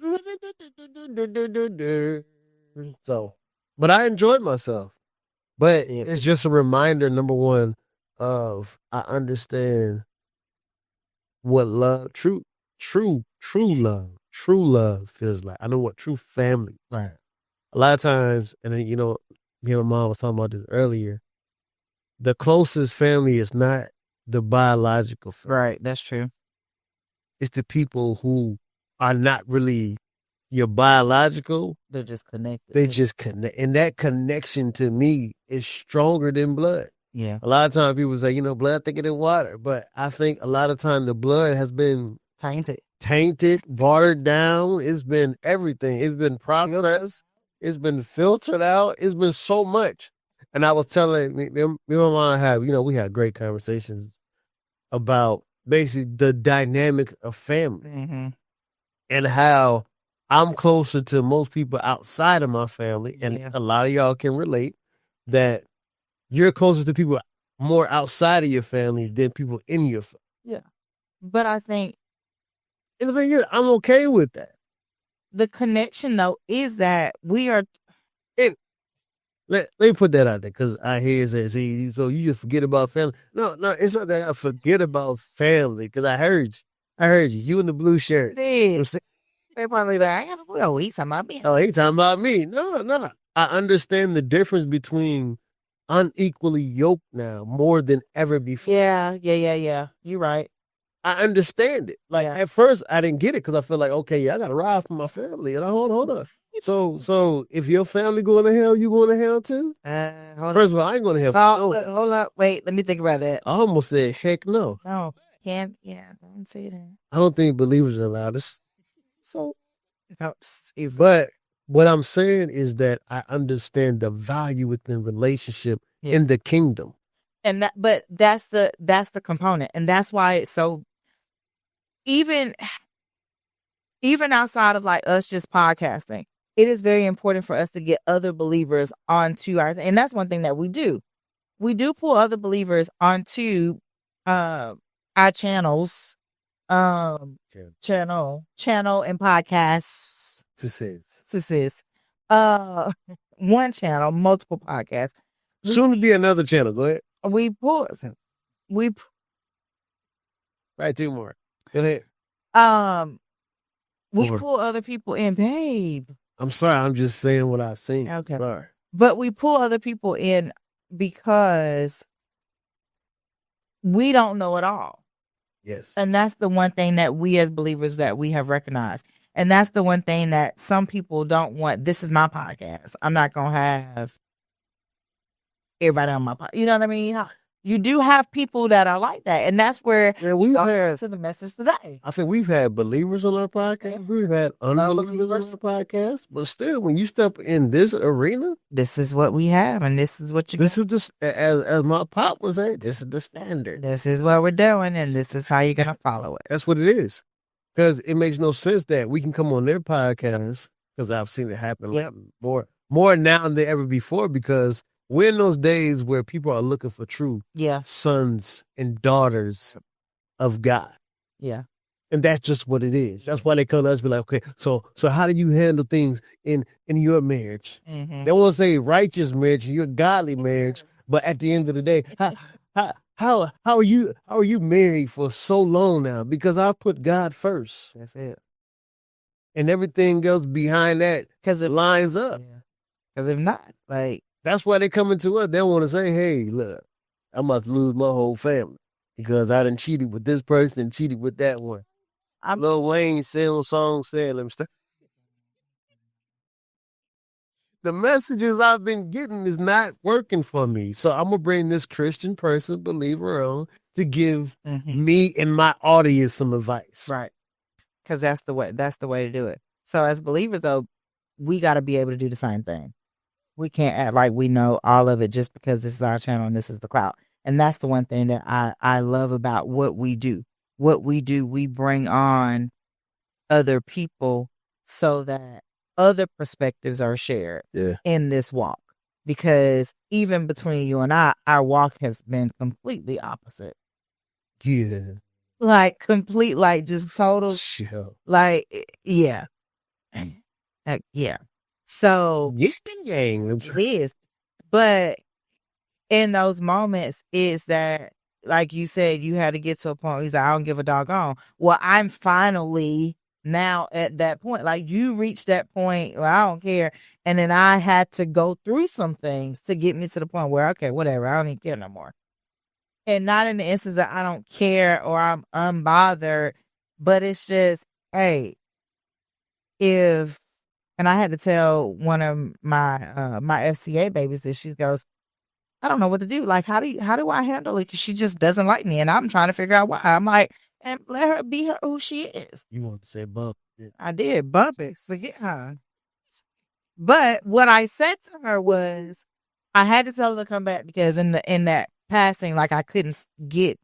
So, but I enjoyed myself. But it's just a reminder, number one, of I understand what love, true love feels like. I know what true family. Right. A lot of times, and then me and my mom was talking about this earlier. The closest family is not the biological family. Right. That's true. It's the people who are not really your biological. They're just connected. They just connect. And that connection to me is stronger than blood. Yeah. A lot of times people say, blood thicker than water. But I think a lot of time the blood has been tainted, watered down. It's been everything. It's been processed. It's been filtered out. It's been so much. And I was telling me and my mom had, we had great conversations about basically the dynamic of family and how I'm closer to most people outside of my family. And a lot of y'all can relate that you're closer to people more outside of your family than people in your family. Yeah. But I think and the thing is, I'm okay with that. The connection, though, is that we are. Let me put that out there because I hear it say, so you just forget about family. No, it's not that I forget about family because I heard you. You in the blue shirt. They probably like, I got a blue. Oh, he's talking about me. Oh, he talking about me. No. I understand the difference between unequally yoked now more than ever before. Yeah. You're right. I understand it. Like at first I didn't get it because I feel like, okay, I got to ride for my family. And hold up. So if your family going to hell, you going to hell too? First of all, I ain't going to hell. Hold up. Wait, let me think about that. I almost said, heck no. No, can't. Yeah, don't say that. I don't think believers are allowed to. So, but what I'm saying is that I understand the value within relationship in the kingdom. And but that's the component. And that's why it's so, even outside of like us just podcasting, it is very important for us to get other believers onto and that's one thing that we do. We do pull other believers onto our channels, channel and podcasts. This is one channel, multiple podcasts. Soon to be another channel. Go ahead. We pull. Right, two more. Go ahead. We pull other people in, babe. I'm sorry, I'm just saying what I've seen. Okay. Sorry. But we pull other people in because we don't know it all. Yes. And that's the one thing that we as believers that we have recognized. And that's the one thing that some people don't want. This is my podcast. I'm not going to have everybody on my podcast. You know what I mean? You do have people that are like that. And that's where we've had to the message today. I think we've had believers on our podcast. We've had unbelievers on our podcast. But still, when you step in this arena, this is what we have. And this is what you This is the, as my pop was saying, this is the standard. This is what we're doing. And this is how you're going to follow it. That's what it is. Because it makes no sense that we can come on their podcast, because I've seen it happen more now than ever before, because we're in those days where people are looking for true sons and daughters of God. Yeah. And that's just what it is. That's why they come to us and be like, okay, so how do you handle things in your marriage? Mm-hmm. They won't say righteous marriage, your godly marriage, but at the end of the day, how are you married for so long now? Because I've put God first. That's it. And everything else behind that, because it lines up. Because if not, like, that's why they coming to us. They want to say, hey, look, I must lose my whole family because I done cheated with this person and cheated with that one. Lil Wayne said on song said, let me stop. The messages I've been getting is not working for me. So I'm going to bring this Christian person, believer on, to give me and my audience some advice. Right. Because that's the way to do it. So as believers, though, we got to be able to do the same thing. We can't act like we know all of it just because this is our channel and this is the clout. And that's the one thing that I love about what we do. What we do, we bring on other people so that other perspectives are shared in this walk. Because even between you and I, our walk has been completely opposite. Yeah. Like complete, like just total. Like, yeah. Yeah. So it's the gang. it is. But in those moments is that, like you said, you had to get to a point where he's like, I don't give a doggone. Well, I'm finally now at that point. Like you reached that point, well, I don't care. And then I had to go through some things to get me to the point where, okay, whatever, I don't even care no more. And not in the instance that I don't care or I'm unbothered, but it's just, hey, if, and I had to tell one of my FCA babies that she goes, I don't know what to do. Like, how do I handle it? Because she just doesn't like me, and I'm trying to figure out why. I'm like, and let her be her who she is. You want to say bump? I did bump it, forget her. But what I said to her was, I had to tell her to come back because in that passing, like I couldn't get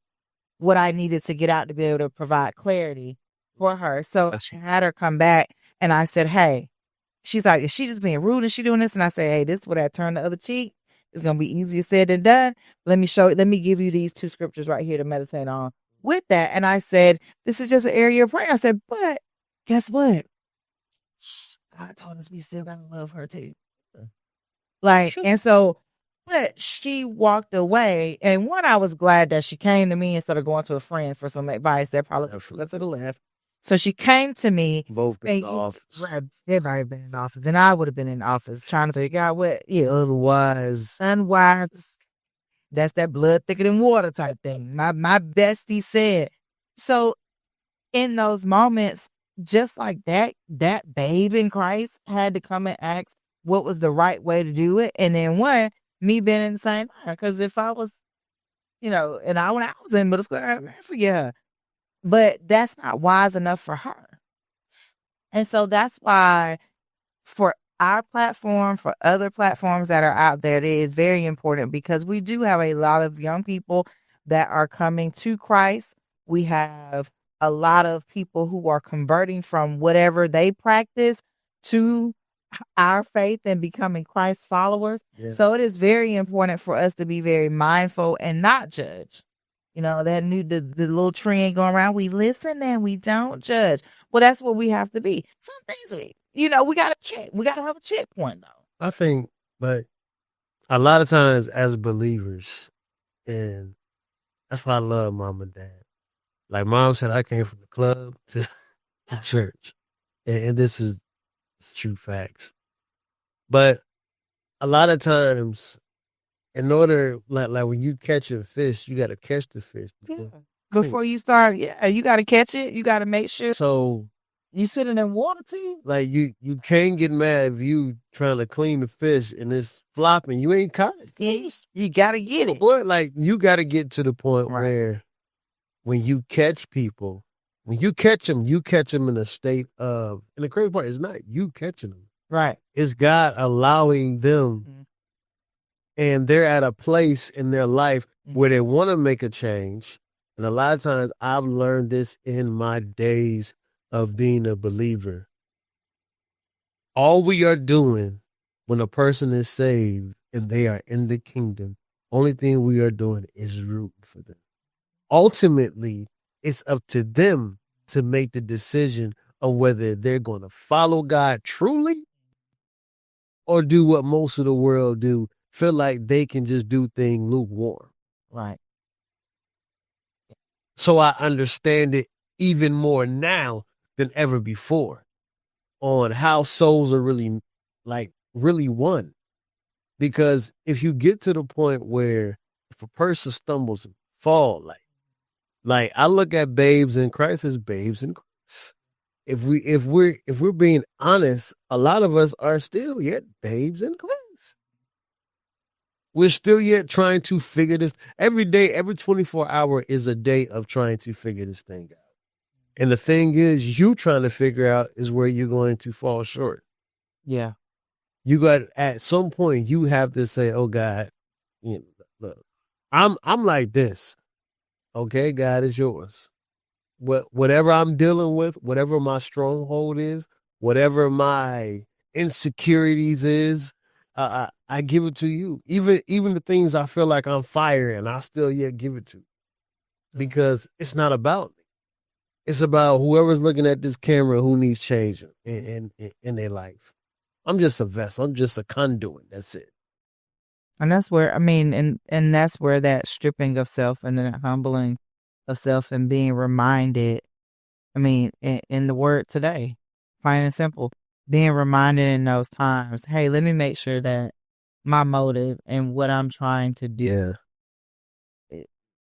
what I needed to get out to be able to provide clarity for her. So I had her come back, and I said, hey, she's like, is she just being rude? Is she doing this? And I said, hey, this is what I turn the other cheek. It's gonna be easier said than done. Let me give you these 2 scriptures right here to meditate on with that. And I said, this is just an area of prayer. I said, but guess what? God told us we still gotta love her too. Like, sure. And so, but she walked away. And one, I was glad that she came to me instead of going to a friend for some advice. That probably went to the left. So she came to me. Both been in the office. Everybody been in office. And I would have been in office trying to figure out what, unwise. That's that blood thicker than water type thing. My bestie said. So in those moments, just like that babe in Christ had to come and ask what was the right way to do it. And then me being in the same line. Because if I was, when I was in middle school, I forget her. But that's not wise enough for her. And so that's why for our platform, for other platforms that are out there, it is very important because we do have a lot of young people that are coming to Christ. We have a lot of people who are converting from whatever they practice to our faith and becoming Christ followers. Yeah. So it is very important for us to be very mindful and not judge. The little trend going around, we listen and we don't judge. Well, that's what we have to be. Some things we got to check. We got to have a checkpoint, though. I think, but a lot of times as believers, and that's why I love mom and dad. Like mom said, I came from the club to church. And this is true facts. But a lot of times, in order, like when you catch a fish, you got to catch the fish before you start. Yeah, you got to catch it. You got to make sure. So you sitting in water too. Like you can't get mad if you trying to clean the fish and it's flopping. You ain't caught it. Yeah, you got to get it. Boy, like you got to get to the point where when you catch people, when you catch them in a state of. And the crazy part is not you catching them. Right. It's God allowing them. Mm-hmm. And they're at a place in their life where they want to make a change. And a lot of times I've learned this in my days of being a believer. All we are doing when a person is saved and they are in the kingdom, only thing we are doing is rooting for them. Ultimately, it's up to them to make the decision of whether they're going to follow God truly or do what most of the world do. Feel like they can just do things lukewarm. Right. So I understand it even more now than ever before on how souls are really won. Because if you get to the point where if a person stumbles and fall, like I look at babes in Christ as babes in Christ. If we're being honest, a lot of us are still yet babes in Christ. We're still yet trying to figure this. Every day, every 24 hour is a day of trying to figure this thing out. And the thing is, you trying to figure out is where you're going to fall short. Yeah. You got, at some point, you have to say, oh God, look, I'm like this. Okay, God is yours. Whatever I'm dealing with, whatever my stronghold is, whatever my insecurities is, I give it to you. Even the things I feel like I'm firing, I still yet give it to you. Because it's not about me. It's about whoever's looking at this camera who needs changing in their life. I'm just a vessel. I'm just a conduit. That's it. And that's where, I mean, and that's where that stripping of self and then that humbling of self and being reminded, I mean, in the word today, plain and simple, being reminded in those times, hey, let me make sure that my motive and what I'm trying to do, Yeah.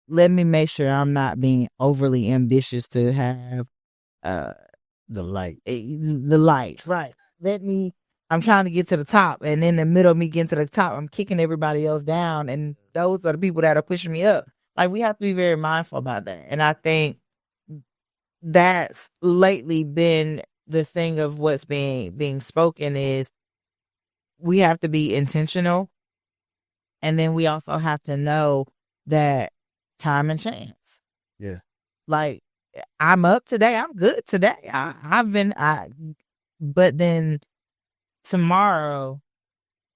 let me make sure I'm not being overly ambitious to have The light. the light. Right. I'm trying to get to the top, and in the middle of me getting to the top, I'm kicking everybody else down, and those are the people that are pushing me up. Like, we have to be very mindful about that. And I think that's lately been the thing of what's being spoken is we have to be intentional, and then we also have to know that time and chance. Yeah. Like, I'm up today, I'm good today. But then tomorrow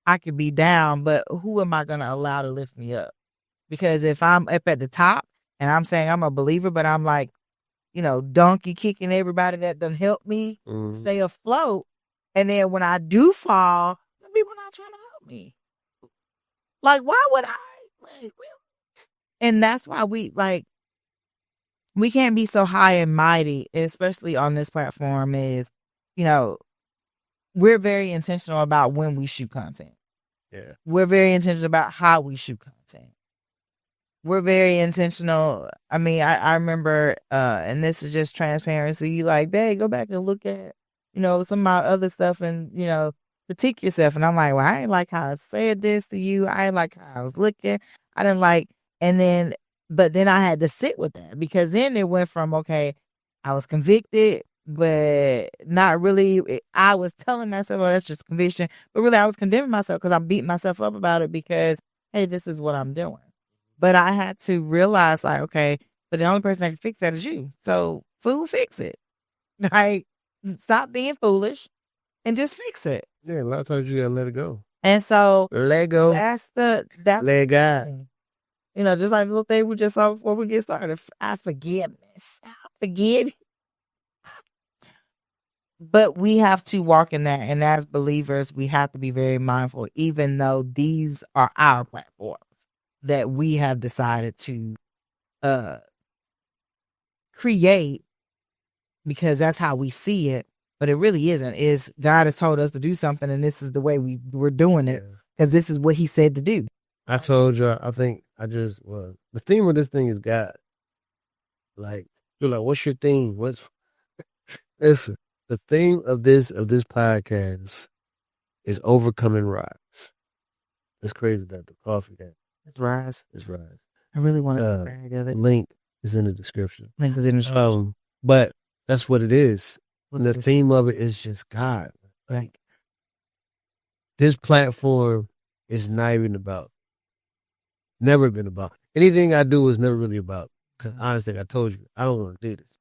I could be down, but who am I going to allow to lift me up? Because if I'm up at the top and I'm saying I'm a believer, but I'm like, donkey kicking everybody that done help me stay afloat. And then when I do fall, people not trying to help me. Like, why would I? And that's why we can't be so high and mighty, especially on this platform is, we're very intentional about when we shoot content. Yeah. We're very intentional about how we shoot content. We're very intentional. I mean, I remember, and this is just transparency, like, babe, go back and look at, some of my other stuff and, critique yourself. And I'm like, well, I ain't like how I said this to you. I ain't like how I was looking. I didn't like, but then I had to sit with that because then it went from, okay, I was convicted, but not really. I was telling myself, oh, that's just conviction. But really, I was condemning myself because I'm beating myself up about it because, hey, this is what I'm doing. But I had to realize, like, okay, but the only person that can fix that is you. So, fool, fix it. Like, stop being foolish and just fix it. Yeah, a lot of times you gotta let it go. And so, Let go. that's let God. Just like the little thing we just saw before we get started. I forgiveness. I forgive. But we have to walk in that. And as believers, we have to be very mindful, even though these are our platforms that we have decided to create because that's how we see it. But it really isn't. Is God has told us to do something, and this is the way we're doing it because this is what He said to do. I told you. I think the theme of this thing is God. Like, you're like, what's your theme? Listen? The theme of this podcast is overcoming rise. It's crazy that the coffee It's rise. It's rise. I really want a bag of it. Link is in the description. Link is in the description. But that's what it is. The theme of it is just God. Like, this platform is never been about. Anything I do is never really about. Because honestly, I told you, I don't want to do this.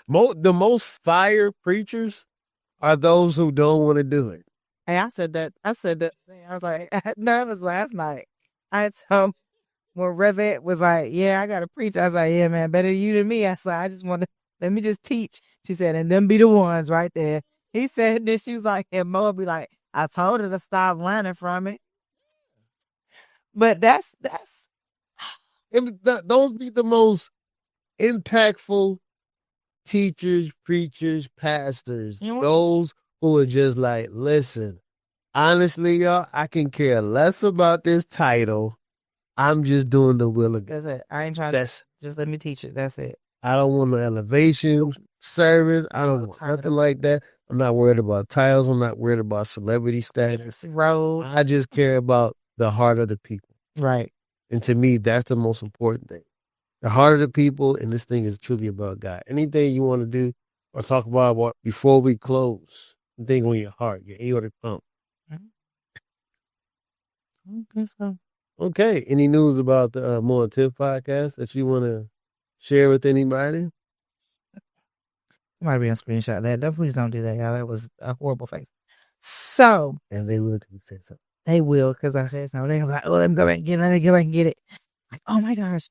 The most fire preachers are those who don't want to do it. Hey, I said that. I was like, no, it was last night. I told when Revette was like, yeah, I got to preach. I was like, yeah, man, better you than me. I said, I just want to, let me just teach. She said, and them be the ones right there. He said this. She was like, and Mo be like, I told her to stop learning from it. But those be the most impactful teachers, preachers, pastors. Those who are just like, listen, honestly, y'all, I can care less about this title. I'm just doing the will of God. That's it. I ain't trying to. Just let me teach it. That's it. I don't want no elevation, service. I don't want nothing like that. I'm not worried about titles. I'm not worried about celebrity status. Road. I just care about the heart of the people. Right. And to me, that's the most important thing. The heart of the people, and this thing is truly about God. Anything you want to do or talk about before we close, thing on your heart, your aortic pump. Okay, so. Okay. Any news about the More Tip podcast that you want to share with anybody? Might be on screenshot that. Please don't do that, y'all. That was a horrible face. So. And they will say something. They will, because I said something. They're like, oh, let me go back and get it. Let me go back and get it. Like, oh my gosh.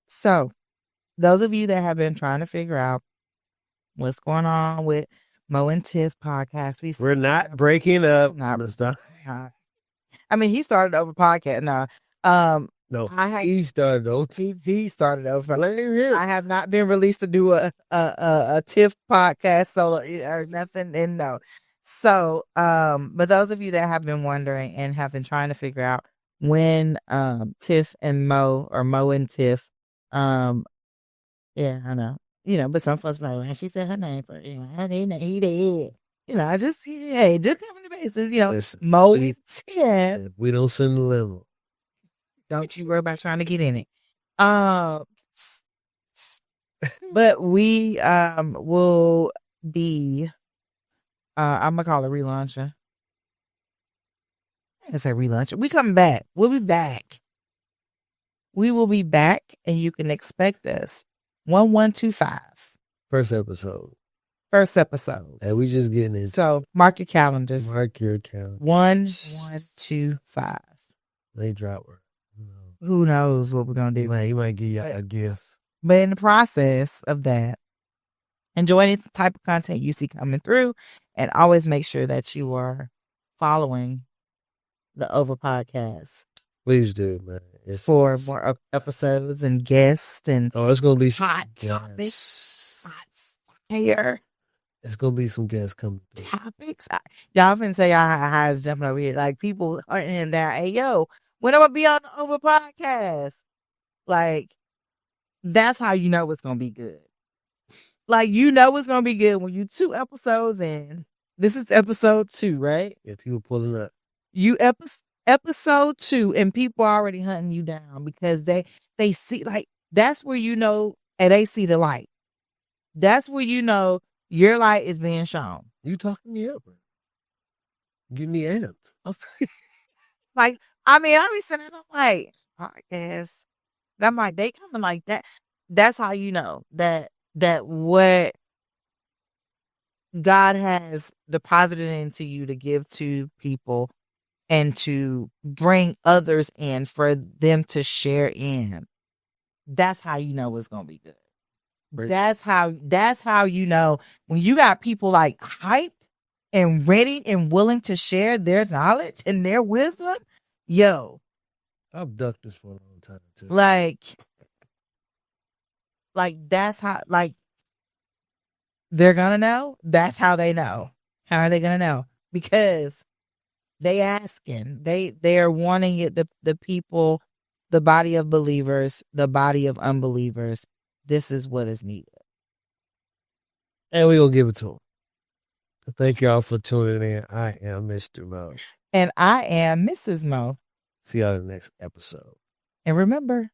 So those of you that have been trying to figure out what's going on with Mo and Tiff podcast. We're not breaking up. Not- Mister. I mean, he started over podcast. No, No, I he started over. he started over. Blame him. I have not been released to do a Tiff podcast solo or nothing. And no. So, but those of you that have been wondering and have been trying to figure out when Tiff and Mo or Mo and Tiff, yeah, I know, but some folks be like, well, she said her name for he did. I just just covering the bases. Listen, Mo and Tiff. we don't send the limo. Don't you worry about trying to get in it. But we will be I'm gonna call it relauncher. I say relauncher. We coming back. We'll be back. We will be back, and you can expect us 1125. First episode. And we just getting into. So mark your calendars. Mark your calendar. 1125. They drop her. Who knows what we're gonna do? Man, he might give you a gift. But in the process of that, enjoy any type of content you see coming through, and always make sure that you are following the Over Podcast. Please do, man. For more episodes and guests and it's gonna be hot topics. Hot fire. It's gonna be some guests coming through. Topics. Y'all finna say y'all eyes jumping over here. Like people hunting him down. Hey yo, when am I be on the Over Podcast? Like, that's how you know it's gonna be good. Like, it's gonna be good when you 2 episodes in. This is episode 2, right? Yeah, people pulling up. You episode 2, and people are already hunting you down because they see, like, that's where and they see the light. That's where your light is being shown. You talking me up, bro. Give me amped. Like, I mean, I be sitting there like, podcast. I'm like, they coming like that. That's how you know that what God has deposited into you to give to people and to bring others in for them to share in. That's how you know it's gonna be good. That's how you know when you got people like hyped and ready and willing to share their knowledge and their wisdom. Yo, I've ducked this for a long time too. Like that's how, like, they're gonna know. That's how they know. How are they gonna know? Because they asking. They are wanting it. The people, the body of believers, the body of unbelievers. This is what is needed. And we gonna give it to them. Thank y'all for tuning in. I am Mr. Mo. And I am Mrs. Mo. See y'all in the next episode. And remember,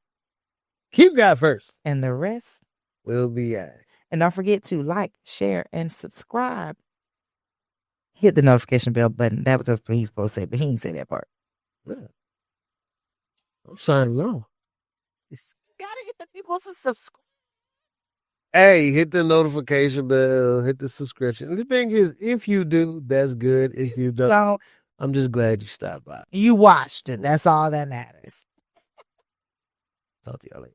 keep God first. And the rest will be at. And don't forget to like, share, and subscribe. Hit the notification bell button. That was what he's supposed to say, but he didn't say that part. Yeah. I'm signing off. You gotta get the people to subscribe. Hey, hit the notification bell, hit the subscription. The thing is, if you do, that's good. If you don't, I'm just glad you stopped by. You watched it. That's all that matters. Talk to y'all later.